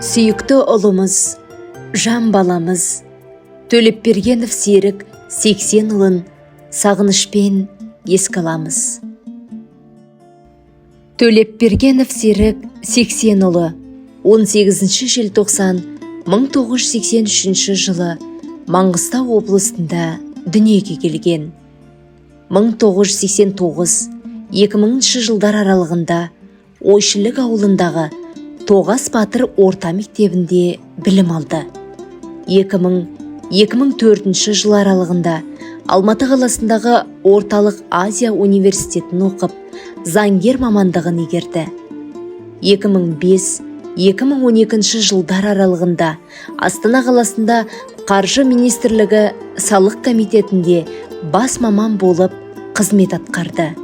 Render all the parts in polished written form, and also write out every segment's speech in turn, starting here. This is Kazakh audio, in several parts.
Сүйікті ұлымыз, жан баламыз, Төлепбергенов Серік 80 ұлын сағынышпен еске аламыз. Төлепбергенов Серік 80 ұлы 18 желтоқсан 1983 жылы Маңғыстау облысында дүниеге келген. 1989-2000 жылдар аралығында Ойшылық ауылындағы Тоғас Батыр орта мектебінде білім алды. 2000-2004 жыл аралығында Алматы қаласындағы Орталық Азия университетін оқып, заңгер мамандығын игерді. 2005-2012 жылдар аралығында Астана қаласында Қаржы министрлігі салық комитетінде бас маман болып қызмет атқарды.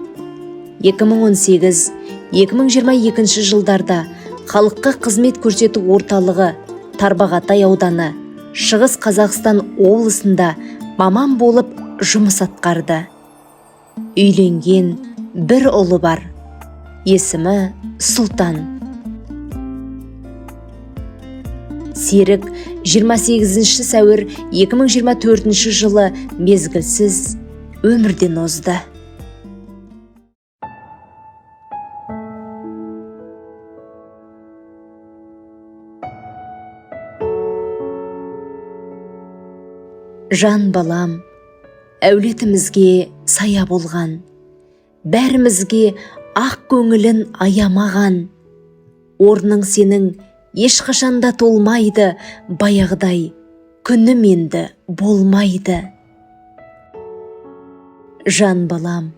2018-2022 жылдарда халыққа қызмет көрсету орталығы Тарбағатай ауданы, Шығыс Қазақстан облысында маман болып жұмыс атқарды. Үйленген бір ұлы бар. Есімі Сұлтан. Серік 28 сәуір 2024 жылы мезгілсіз өмірден озды. Жан балам, әулетімізге сая болған, бәрімізге ақ көңілін аямаған, орның сенің ешқашанда толмайды, баяғыдай күнім енді болмайды. Жан балам,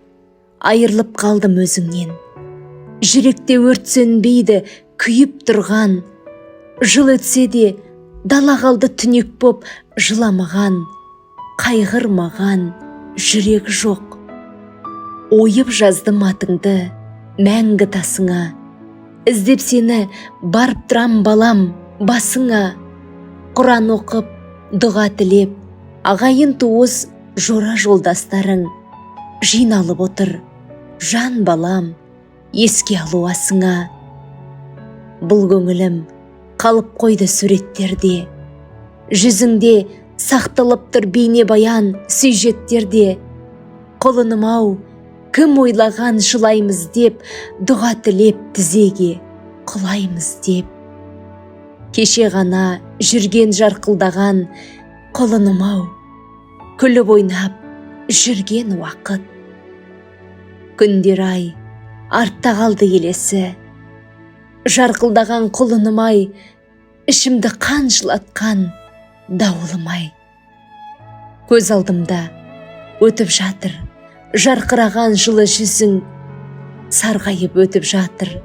айырылып қалдым өзіңнен, жүректе өрт сөнбейді, күйіп тұрған, жыл өтсе де дала қалды түнек боп жыламаған, қайғырмаған жүрек жоқ. Ойып жаздым атыңды мәңгі тасыңа, іздеп сені барып тұрам балам басыңа. Құран оқып, дұға тілеп, ағайын туыс жора жолдастарың жиналып отыр, жан балам еске алу асыңа. Бұл көңілім қалып қойды суреттерде, жүзіңде сақталып тұр бейне баян сюжеттерде. Құлыным ау, кім ойлаған жылаймыз деп, дұға тілеп тізеге құлаймыз деп. Кеше ғана жүрген жарқылдаған, құлыным ау, күліп ойнап жүрген уақыт. Күндер ай, артта қалды елесі, жарқылдаған құлыным ай, ішімді қан жылатқан дауылым-ай. Көз алдымда өтіп жатыр жарқыраған жылы жүзің, сарғайып өтіп жатыр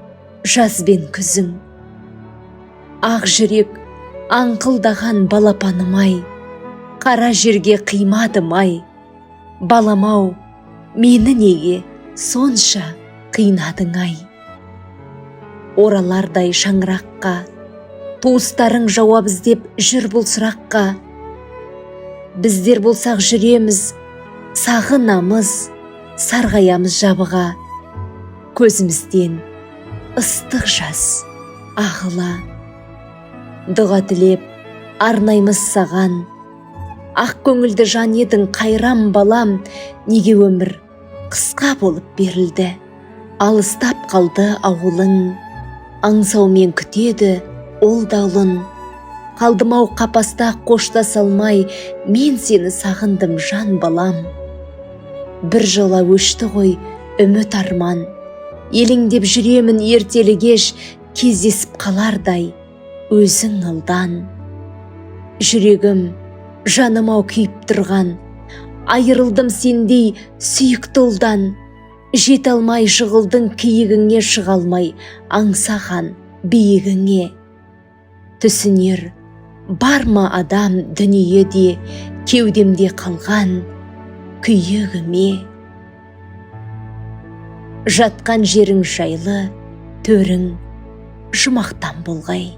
жаз бен күзің. Ақ жүрек аңқылдаған балапаным-ай, қара жерге қимадым-ай. Балам-ау, мені неге сонша қинадың-ай. Оралардай шаңыраққа туыстарың жауап іздеп жүр бұл сұраққа. Біздер болсақ жүреміз, сағынамыз, сарғаямыз жабыға. Көзімізден ыстық жас ағыла. Дұға тілеп арнаймыз саған, ақ көңілді жан едің қайрам балам. Неге өмір қысқа болып берілді, алыстап қалды ауылың. Аңсаумен күтеді ол даулын. Қалдым-ау қапаста қоштаса алмай, мен сені сағындым жан балам. Бір жола өшті ғой үміт арман, елеңдеп жүремін ертелі кеш, кездесіп қалардай өзің алдан. Жүрегім жаным-ау күйіп тұрған, айырылдым сендей сүйікті ұлдан. Жете алмай жығылдың киігіңе, шыға алмай аңсаған биігіңе. Түсінер бар ма адам дүниеде, кеудемде қалған күйігіме. Жатқан жерің жайлы, төрің жұмақтан болғай.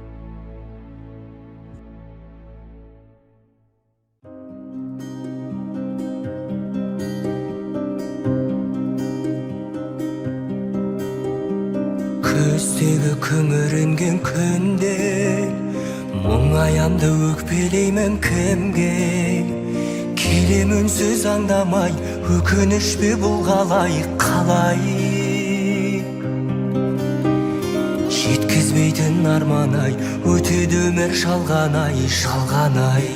Көздегі күңіренген күнде Мұңаямды өкпелеймін кімге, келем үнсіз аңдамай, өкініш пе бұл қалай, қалай жеткізбейтін арман-ай, өтеді өмір жалған-ай, жалған-ай.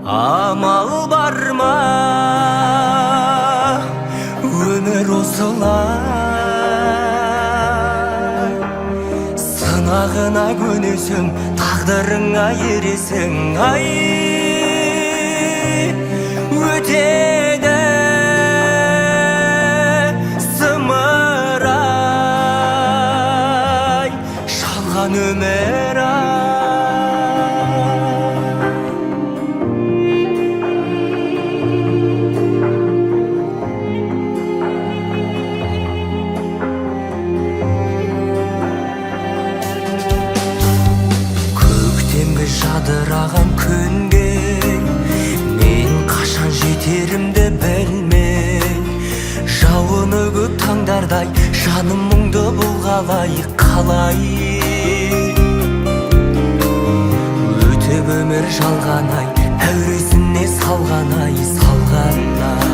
Амал бар ма өмір осылай, сынағына көнесің, тағдырыңа ересің, ай өтеді сымырай, жалған өмір ай. Жадыраған күнге мен қашан жетерімді білмей, жауыны көп таңдардай жаным мұңды бұл қалай, қалай өтіп өмір жалған-ай, әуресіне салған-ай, салған-ай.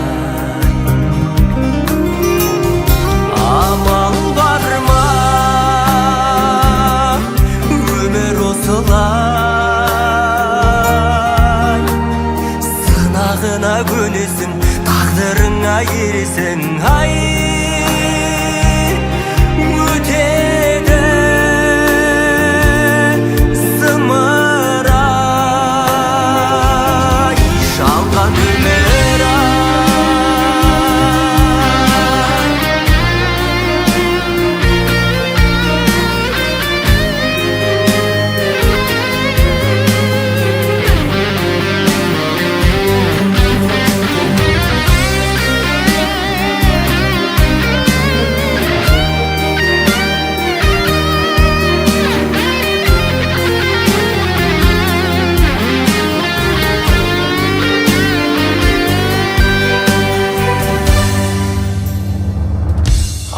Амал бар ма өмір осылай, сынағына көнесің, тағдырыңа ересің, ай өтеді зымырай, жалған өмір ай.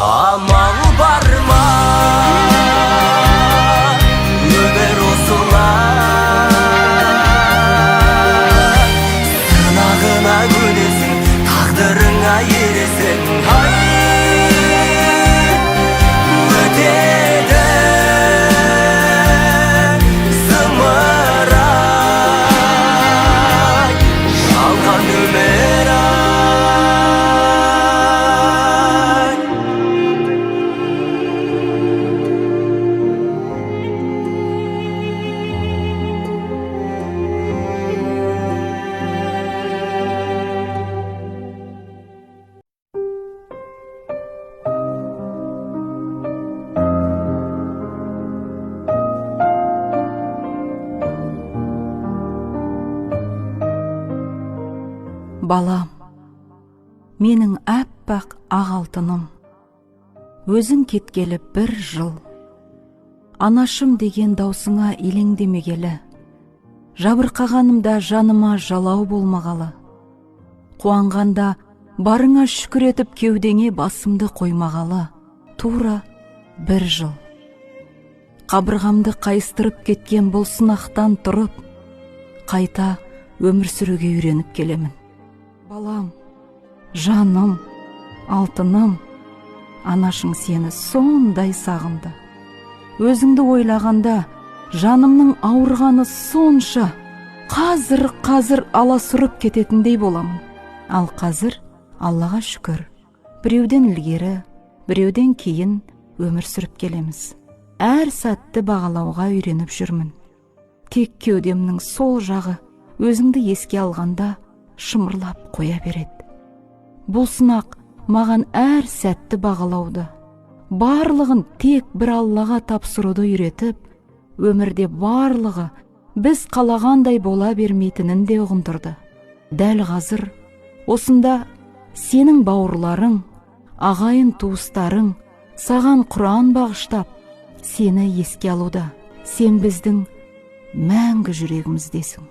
Амал бар ма өмір осылай, сынағына көнесің, тағдырыңа ересің, ай өтеді зымырай, жалған өмір ай. Балам, менің әппақ ақ алтыным, өзің кеткелі бір жыл, анашым деген даусыңа елеңдемегелі, жабырқағанымда жаныма жалау болмағалы, қуанғанда барыңа шүкір етіп кеудеңе басымды қоймағалы, тура бір жыл. Қабырғамды қайыстырып кеткен бұл сынақтан тұрып, қайта өмір сүруге үйреніп келемін. Балам, жаным, алтыным, анашың сені сондай сағынды. Өзіңді ойлағанда жанымның ауырғаны сонша, қазір аласұрып кететіндей боламын. Ал қазір, Аллаға шүкір, біреуден ілгері, біреуден кейін өмір сүріп келеміз. Әр сәтті бағалауға үйреніп жүрмін. Тек кеудемнің сол жағы өзіңді еске алғанда шымырлап қоя береді. Бұл сынақ маған әр сәтті бағалауды, барлығын тек бір Аллаға тапсыруды үйретіп, өмірде барлығы біз қалағандай бола бермейтінін де ұғындырды. Дәл қазір осында сенің бауырларың, ағайын туыстарың саған Құран бағыштап, сені еске алуда. Сен біздің мәңгі жүрегіміздесің.